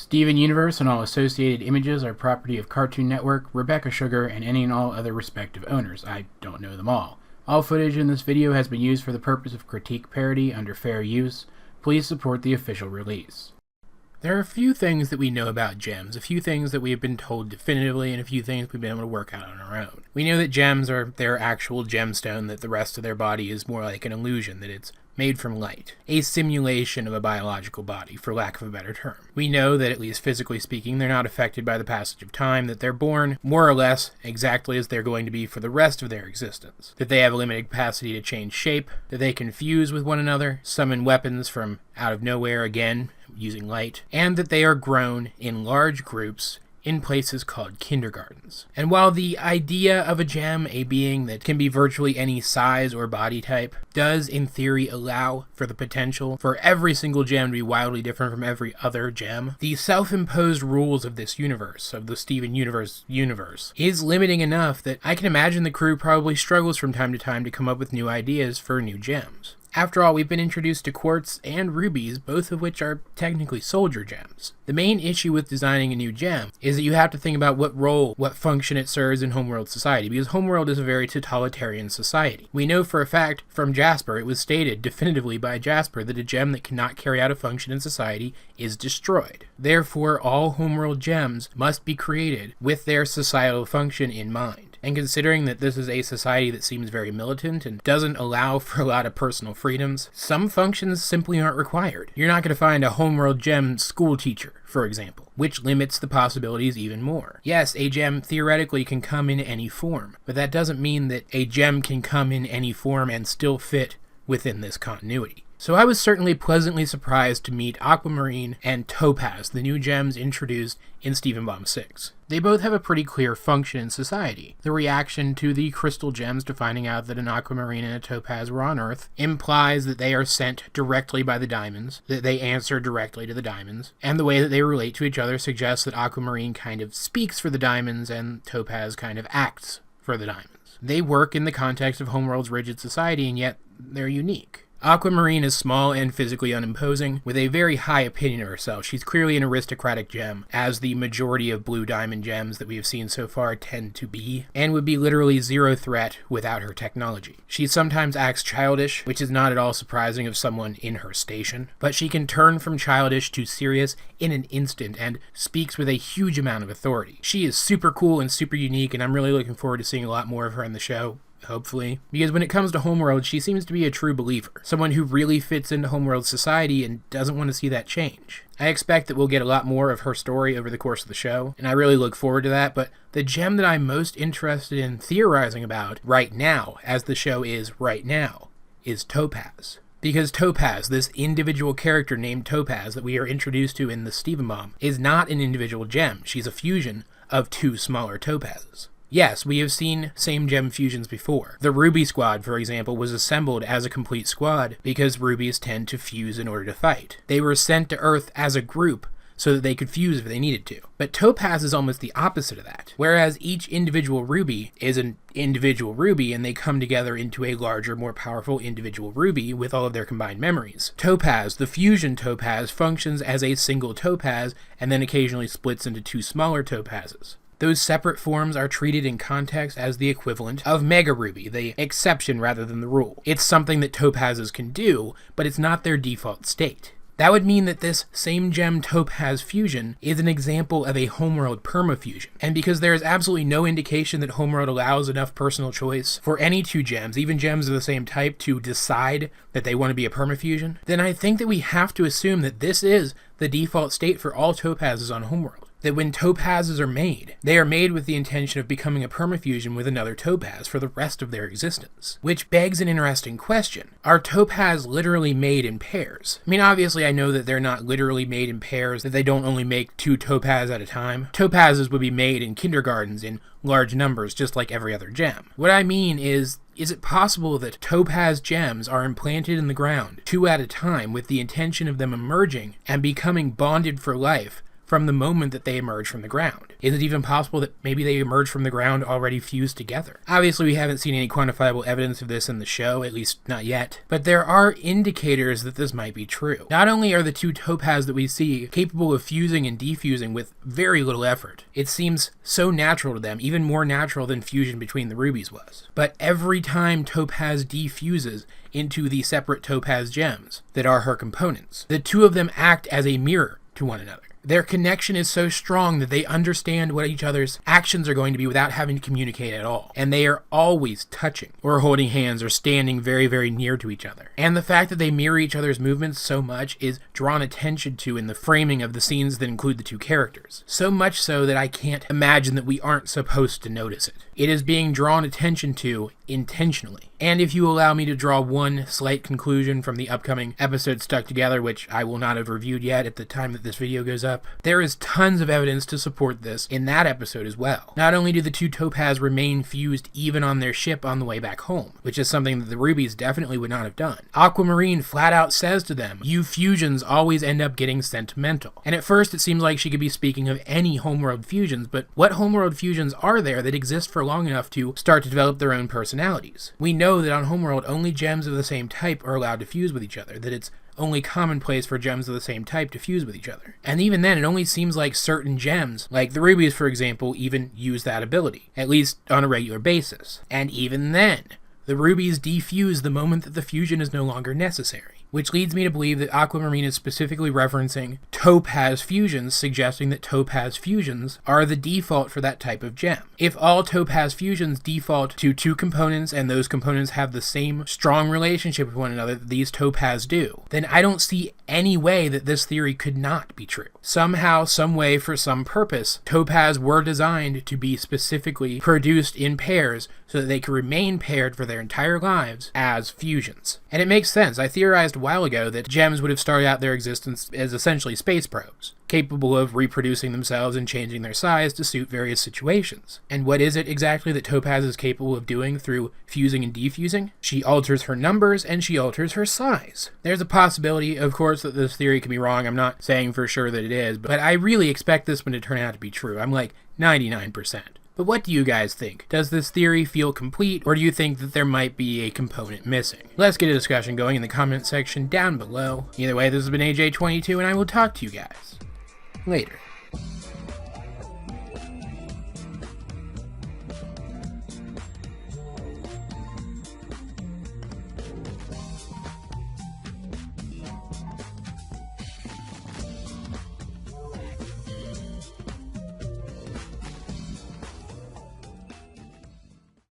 Steven Universe and all associated images are property of Cartoon Network, Rebecca Sugar, and any and all other respective owners. I don't know them all. All footage in this video has been used for the purpose of critique parody under fair use. Please support the official release. There are a few things that we know about gems, a few things that we have been told definitively, and a few things we've been able to work out on our own. We know that gems are their actual gemstone, that the rest of their body is more like an illusion, that it's made from light, a simulation of a biological body, for lack of a better term. We know that, at least physically speaking, they're not affected by the passage of time, that they're born more or less exactly as they're going to be for the rest of their existence, that they have a limited capacity to change shape, that they can fuse with one another, summon weapons from out of nowhere again, using light, and that they are grown in large groups in places called kindergartens. And while the idea of a gem, a being that can be virtually any size or body type, does in theory allow for the potential for every single gem to be wildly different from every other gem, the self-imposed rules of this universe, of the Steven Universe, is limiting enough that I can imagine the crew probably struggles from time to time to come up with new ideas for new gems. After all, we've been introduced to quartz and rubies, both of which are technically soldier gems. The main issue with designing a new gem is that you have to think about what role, what function it serves in Homeworld society, because Homeworld is a very totalitarian society. We know for a fact from Jasper, it was stated definitively by Jasper, that a gem that cannot carry out a function in society is destroyed. Therefore, all Homeworld gems must be created with their societal function in mind. And considering that this is a society that seems very militant and doesn't allow for a lot of personal freedoms, some functions simply aren't required. You're not going to find a Homeworld gem school teacher, for example, which limits the possibilities even more. Yes, a gem theoretically can come in any form, but that doesn't mean that a gem can come in any form and still fit within this continuity. So I was certainly pleasantly surprised to meet Aquamarine and Topaz, the new gems introduced in Steven Bomb 6. They both have a pretty clear function in society. The reaction to the crystal gems to finding out that an Aquamarine and a Topaz were on Earth implies that they are sent directly by the diamonds, that they answer directly to the diamonds, and the way that they relate to each other suggests that Aquamarine kind of speaks for the diamonds and Topaz kind of acts for the diamonds. They work in the context of Homeworld's rigid society, and yet they're unique. Aquamarine is small and physically unimposing, with a very high opinion of herself. She's clearly an aristocratic gem, as the majority of blue diamond gems that we have seen so far tend to be, and would be literally zero threat without her technology. She sometimes acts childish, which is not at all surprising of someone in her station, but she can turn from childish to serious in an instant and speaks with a huge amount of authority. She is super cool and super unique, and I'm really looking forward to seeing a lot more of her in the show. Hopefully. Because when it comes to Homeworld, she seems to be a true believer. Someone who really fits into Homeworld society and doesn't want to see that change. I expect that we'll get a lot more of her story over the course of the show, and I really look forward to that, but the gem that I'm most interested in theorizing about right now, as the show is right now, is Topaz. Because Topaz, this individual character named Topaz that we are introduced to in the Steven Bomb, is not an individual gem. She's a fusion of two smaller topazes. Yes, we have seen same gem fusions before. The Ruby squad, for example, was assembled as a complete squad because rubies tend to fuse in order to fight. They were sent to Earth as a group so that they could fuse if they needed to. But Topaz is almost the opposite of that. Whereas each individual ruby is an individual ruby and they come together into a larger, more powerful individual ruby with all of their combined memories. Topaz, the fusion topaz, functions as a single topaz and then occasionally splits into two smaller topazes. Those separate forms are treated in context as the equivalent of Mega Ruby, the exception rather than the rule. It's something that topazes can do, but it's not their default state. That would mean that this same gem Topaz fusion is an example of a Homeworld permafusion. And because there is absolutely no indication that Homeworld allows enough personal choice for any two gems, even gems of the same type, to decide that they want to be a permafusion, then I think that we have to assume that this is the default state for all topazes on Homeworld. That when topazes are made, they are made with the intention of becoming a permafusion with another topaz for the rest of their existence. Which begs an interesting question. Are topaz literally made in pairs? I mean, obviously I know that they're not literally made in pairs, that they don't only make two topaz at a time. Topazes would be made in kindergartens in large numbers, just like every other gem. What I mean is it possible that topaz gems are implanted in the ground, two at a time, with the intention of them emerging and becoming bonded for life from the moment that they emerge from the ground? Is it even possible that maybe they emerge from the ground already fused together? Obviously, we haven't seen any quantifiable evidence of this in the show, at least not yet, but there are indicators that this might be true. Not only are the two Topaz that we see capable of fusing and defusing with very little effort, it seems so natural to them, even more natural than fusion between the rubies was. But every time Topaz defuses into the separate Topaz gems that are her components, the two of them act as a mirror to one another. Their connection is so strong that they understand what each other's actions are going to be without having to communicate at all. And they are always touching, or holding hands, or standing very, very near to each other. And the fact that they mirror each other's movements so much is drawn attention to in the framing of the scenes that include the two characters. So much so that I can't imagine that we aren't supposed to notice it. It is being drawn attention to intentionally. And if you allow me to draw one slight conclusion from the upcoming episode Stuck Together, which I will not have reviewed yet at the time that this video goes up, there is tons of evidence to support this in that episode as well. Not only do the two Topaz remain fused even on their ship on the way back home, which is something that the rubies definitely would not have done. Aquamarine flat out says to them, "You fusions always end up getting sentimental." And at first it seems like she could be speaking of any Homeworld fusions, but what Homeworld fusions are there that exist for long enough to start to develop their own personalities? We know that on Homeworld only gems of the same type are allowed to fuse with each other, that it's only commonplace for gems of the same type to fuse with each other. And even then, it only seems like certain gems, like the rubies for example, even use that ability, at least on a regular basis. And even then, the rubies defuse the moment that the fusion is no longer necessary. Which leads me to believe that Aquamarine is specifically referencing Topaz fusions, suggesting that Topaz fusions are the default for that type of gem. If all Topaz fusions default to two components and those components have the same strong relationship with one another that these Topaz do, then I don't see any way that this theory could not be true. Somehow, some way, for some purpose, Topaz were designed to be specifically produced in pairs so that they could remain paired for their entire lives as fusions. And it makes sense. I theorized a while ago that gems would have started out their existence as essentially space probes, capable of reproducing themselves and changing their size to suit various situations. And what is it exactly that Topaz is capable of doing through fusing and defusing? She alters her numbers and she alters her size. There's a possibility, of course, that this theory can be wrong. I'm not saying for sure that it is, but I really expect this one to turn out to be true. I'm like 99%. But what do you guys think? Does this theory feel complete, or do you think that there might be a component missing? Let's get a discussion going in the comment section down below. Either way, this has been AJ22, and I will talk to you guys later.